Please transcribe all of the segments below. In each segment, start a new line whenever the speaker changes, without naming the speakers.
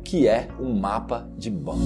que é um mapa de bump.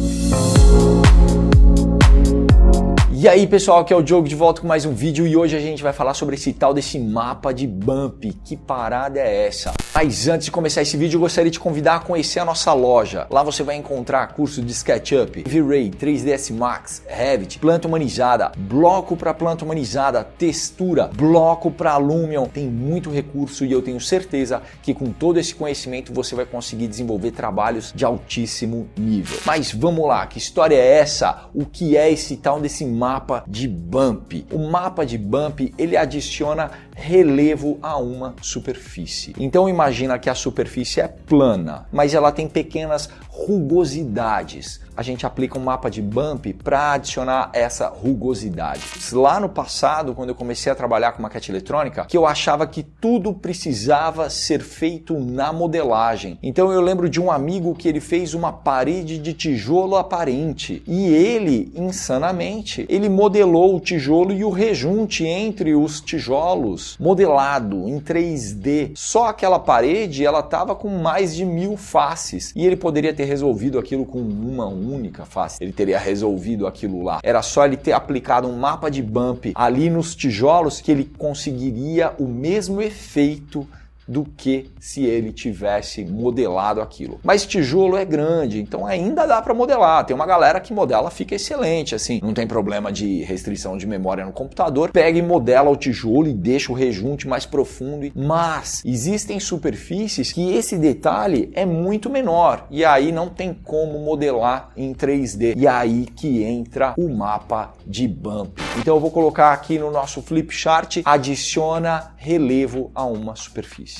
E aí pessoal, aqui é o Diogo de volta com mais um vídeo e hoje a gente vai falar sobre esse tal desse mapa de bump. Que parada é essa? Mas antes de começar esse vídeo eu gostaria de te convidar a conhecer a nossa loja. Lá você vai encontrar curso de SketchUp, V-Ray, 3ds Max, Revit, planta humanizada, bloco para planta humanizada, textura, bloco para Lumion. Tem muito recurso e eu tenho certeza que com todo esse conhecimento você vai conseguir desenvolver trabalhos de altíssimo nível. Mas vamos lá, que história é essa? O que é esse tal desse mapa de bump? O mapa de bump, ele adiciona relevo a uma superfície. Então imagina que a superfície é plana, mas ela tem pequenas rugosidades. A gente aplica um mapa de bump para adicionar essa rugosidade. Lá no passado, quando eu comecei a trabalhar com maquete eletrônica, que eu achava que tudo precisava ser feito na modelagem. Então eu lembro de um amigo que ele fez uma parede de tijolo aparente e ele, insanamente, ele modelou o tijolo e o rejunte entre os tijolos modelado em 3D. Só aquela parede, ela estava com mais de 1000 faces e ele poderia ter resolvido aquilo com uma única face. Ele teria resolvido aquilo lá. Era só ele ter aplicado um mapa de bump ali nos tijolos que ele conseguiria o mesmo efeito do que se ele tivesse modelado aquilo. Mas tijolo é grande, então ainda dá para modelar. Tem uma galera que modela, fica excelente, assim, não tem problema de restrição de memória no computador, pega e modela o tijolo e deixa o rejunte mais profundo. Mas existem superfícies que esse detalhe é muito menor e aí não tem como modelar em 3D. E aí que entra o mapa de bump. Então eu vou colocar aqui no nosso flip chart, adiciona relevo a uma superfície.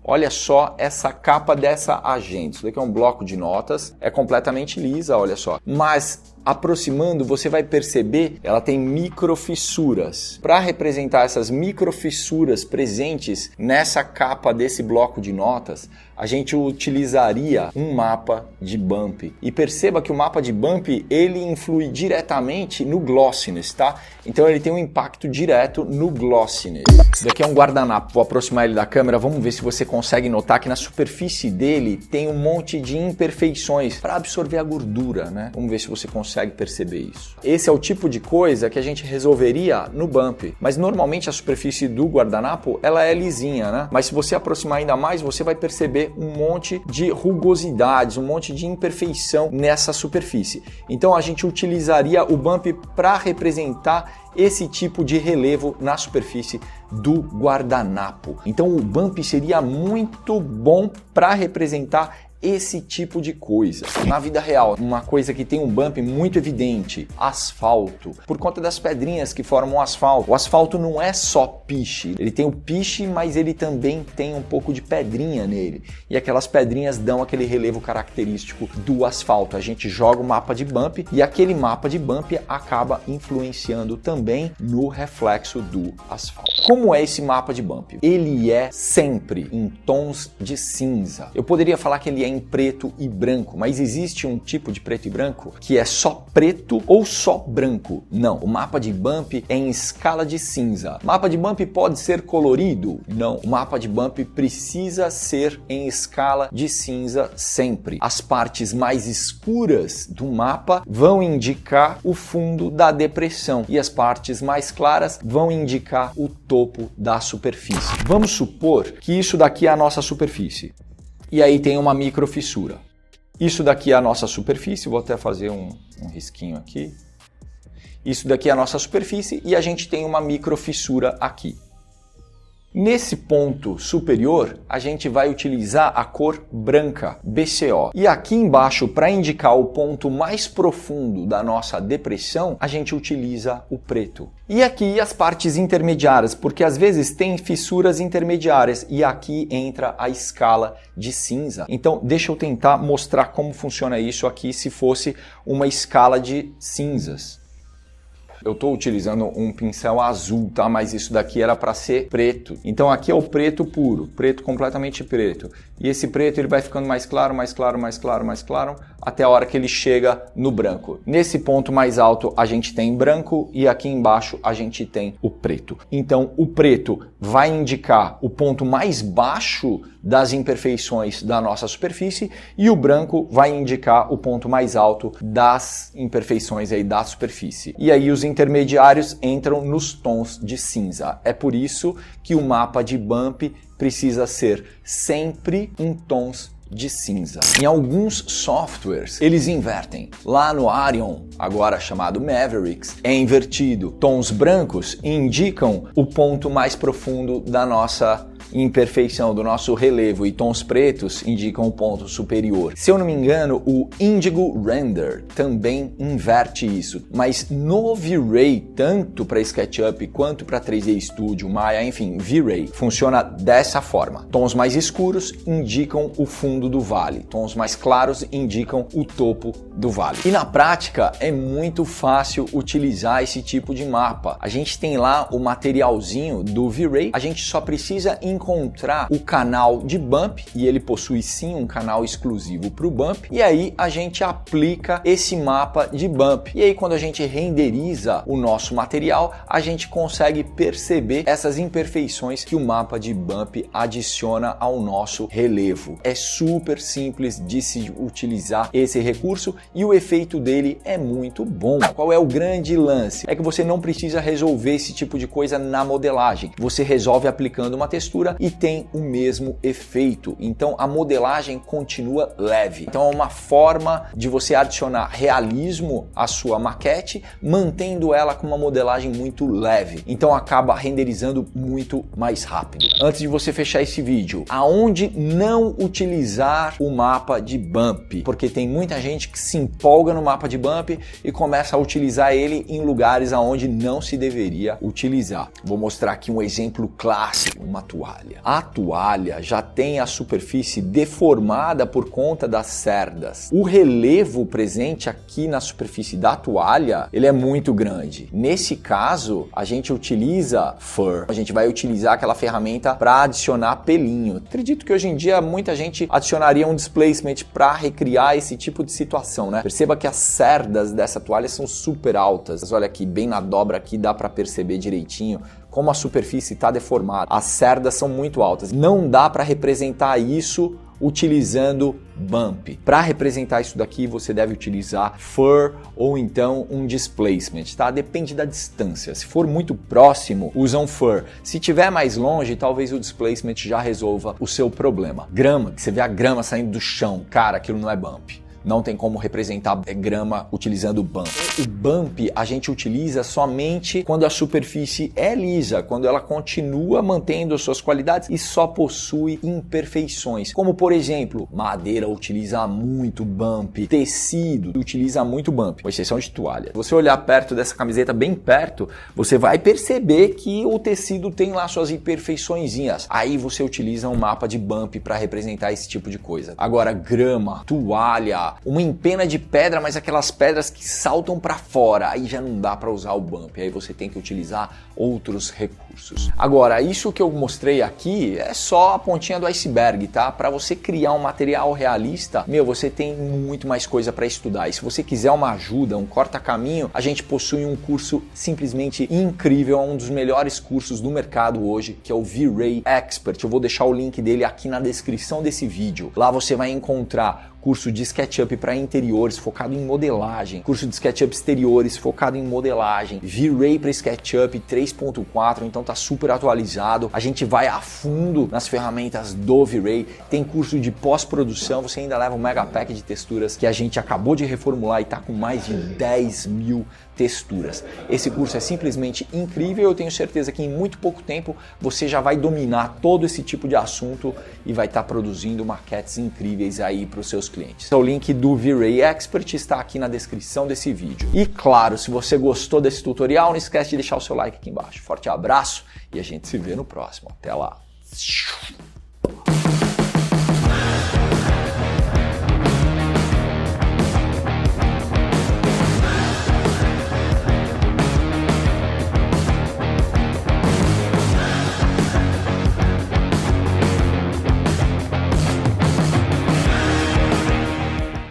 Olha só essa capa dessa agenda. Isso daqui é um bloco de notas, é completamente lisa, olha só. Mas aproximando, você vai perceber, ela tem microfissuras. Para representar essas microfissuras presentes nessa capa desse bloco de notas, a gente utilizaria um mapa de bump. E perceba que o mapa de bump, ele influi diretamente no glossiness, tá? Então ele tem um impacto direto no glossiness. Isso daqui é um guardanapo, vou aproximar ele da câmera, vamos ver se você consegue notar que na superfície dele tem um monte de imperfeições para absorver a gordura, né? Vamos ver se você consegue perceber isso. Esse é o tipo de coisa que a gente resolveria no bump, mas normalmente a superfície do guardanapo, ela é lisinha, né? Mas se você aproximar ainda mais, você vai perceber um monte de rugosidades, um monte de imperfeição nessa superfície. Então a gente utilizaria o bump para representar esse tipo de relevo na superfície do guardanapo. Então o bump seria muito bom para representar esse tipo de coisa. Na vida real, uma coisa que tem um bump muito evidente, asfalto. Por conta das pedrinhas que formam o asfalto. O asfalto não é só piche. Ele tem o piche, mas ele também tem um pouco de pedrinha nele. E aquelas pedrinhas dão aquele relevo característico do asfalto. A gente joga o mapa de bump e aquele mapa de bump acaba influenciando também no reflexo do asfalto. Como é esse mapa de bump? Ele é sempre em tons de cinza. Eu poderia falar que ele é em preto e branco, mas existe um tipo de preto e branco que é só preto ou só branco. Não, o mapa de bump é em escala de cinza. O mapa de bump pode ser colorido? Não, o mapa de bump precisa ser em escala de cinza sempre. As partes mais escuras do mapa vão indicar o fundo da depressão e as partes mais claras vão indicar o topo da superfície. Vamos supor que isso daqui é a nossa superfície. E aí tem uma microfissura. Isso daqui é a nossa superfície, vou até fazer um risquinho aqui. Isso daqui é a nossa superfície e a gente tem uma microfissura aqui. Nesse ponto superior, a gente vai utilizar a cor branca, BCO. E aqui embaixo, para indicar o ponto mais profundo da nossa depressão, a gente utiliza o preto. E aqui as partes intermediárias, porque às vezes tem fissuras intermediárias e aqui entra a escala de cinza. Então, deixa eu tentar mostrar como funciona isso aqui se fosse uma escala de cinzas. Eu estou utilizando um pincel azul, tá? Mas isso daqui era para ser preto. Então aqui é o preto puro, preto completamente preto. E esse preto ele vai ficando mais claro, mais claro, mais claro, mais claro, até a hora que ele chega no branco. Nesse ponto mais alto a gente tem branco e aqui embaixo a gente tem o preto. Então o preto vai indicar o ponto mais baixo das imperfeições da nossa superfície e o branco vai indicar o ponto mais alto das imperfeições aí da superfície. E aí os intermediários entram nos tons de cinza. É por isso que o mapa de bump precisa ser sempre em tons de cinza. Em alguns softwares, eles invertem. Lá no Arion, agora chamado Mavericks, é invertido. Tons brancos indicam o ponto mais profundo da nossa imperfeição, do nosso relevo, e tons pretos indicam o ponto superior. Se eu não me engano, o Indigo Render também inverte isso, mas no V-Ray, tanto para SketchUp quanto para 3D Studio, Maya, enfim, V-Ray, funciona dessa forma. Tons mais escuros indicam o fundo do vale, tons mais claros indicam o topo do vale. E na prática é muito fácil utilizar esse tipo de mapa. A gente tem lá o materialzinho do V-Ray, a gente só precisa encontrar o canal de bump, e ele possui sim um canal exclusivo para o bump, e aí a gente aplica esse mapa de bump. E aí quando a gente renderiza o nosso material, a gente consegue perceber essas imperfeições que o mapa de bump adiciona ao nosso relevo. É super simples de se utilizar esse recurso e o efeito dele é muito bom. Qual é o grande lance? É que você não precisa resolver esse tipo de coisa na modelagem. Você resolve aplicando uma textura e tem o mesmo efeito. Então a modelagem continua leve. Então é uma forma de você adicionar realismo à sua maquete, mantendo ela com uma modelagem muito leve. Então acaba renderizando muito mais rápido. Antes de você fechar esse vídeo, aonde não utilizar o mapa de bump? Porque tem muita gente que se empolga no mapa de bump e começa a utilizar ele em lugares aonde não se deveria utilizar. Vou mostrar aqui um exemplo clássico, uma toalha. A toalha já tem a superfície deformada por conta das cerdas. O relevo presente aqui na superfície da toalha, ele é muito grande. Nesse caso, a gente utiliza Fur. A gente vai utilizar aquela ferramenta para adicionar pelinho. Acredito que hoje em dia muita gente adicionaria um displacement para recriar esse tipo de situação, né? Perceba que as cerdas dessa toalha são super altas. Olha aqui, bem na dobra aqui dá para perceber direitinho como a superfície está deformada. As cerdas são muito altas. Não dá para representar isso utilizando bump. Para representar isso daqui, você deve utilizar Fur ou então um displacement, tá? Depende da distância. Se for muito próximo, usa um Fur. Se tiver mais longe, talvez o displacement já resolva o seu problema. Grama, que você vê a grama saindo do chão, cara, aquilo não é bump. Não tem como representar grama utilizando bump. O bump a gente utiliza somente quando a superfície é lisa, quando ela continua mantendo suas qualidades e só possui imperfeições. Como por exemplo, madeira utiliza muito bump, tecido utiliza muito bump, com exceção de toalha. Se você olhar perto dessa camiseta, bem perto, você vai perceber que o tecido tem lá suas imperfeiçõezinhas. Aí você utiliza um mapa de bump para representar esse tipo de coisa. Agora, grama, toalha, uma empena de pedra, mas aquelas pedras que saltam para fora, aí já não dá para usar o bump, aí você tem que utilizar outros recursos. Agora, isso que eu mostrei aqui é só a pontinha do iceberg, tá? Para você criar um material realista, você tem muito mais coisa para estudar. E se você quiser uma ajuda, um corta-caminho, a gente possui um curso simplesmente incrível, um dos melhores cursos do mercado hoje, que é o V-Ray Expert. Eu vou deixar o link dele aqui na descrição desse vídeo. Lá você vai encontrar curso de SketchUp para interiores focado em modelagem, curso de SketchUp exteriores focado em modelagem, V-Ray para SketchUp 3.4, então tá super atualizado. A gente vai a fundo nas ferramentas do V-Ray, tem curso de pós-produção, você ainda leva um mega pack de texturas que a gente acabou de reformular e tá com mais de 10 mil texturas. Esse curso é simplesmente incrível, eu tenho certeza que em muito pouco tempo você já vai dominar todo esse tipo de assunto e vai estar produzindo maquetes incríveis aí para os seus clientes. O link do V-Ray Expert está aqui na descrição desse vídeo. E claro, se você gostou desse tutorial, não esquece de deixar o seu like aqui embaixo. Forte abraço e a gente se vê no próximo. Até lá!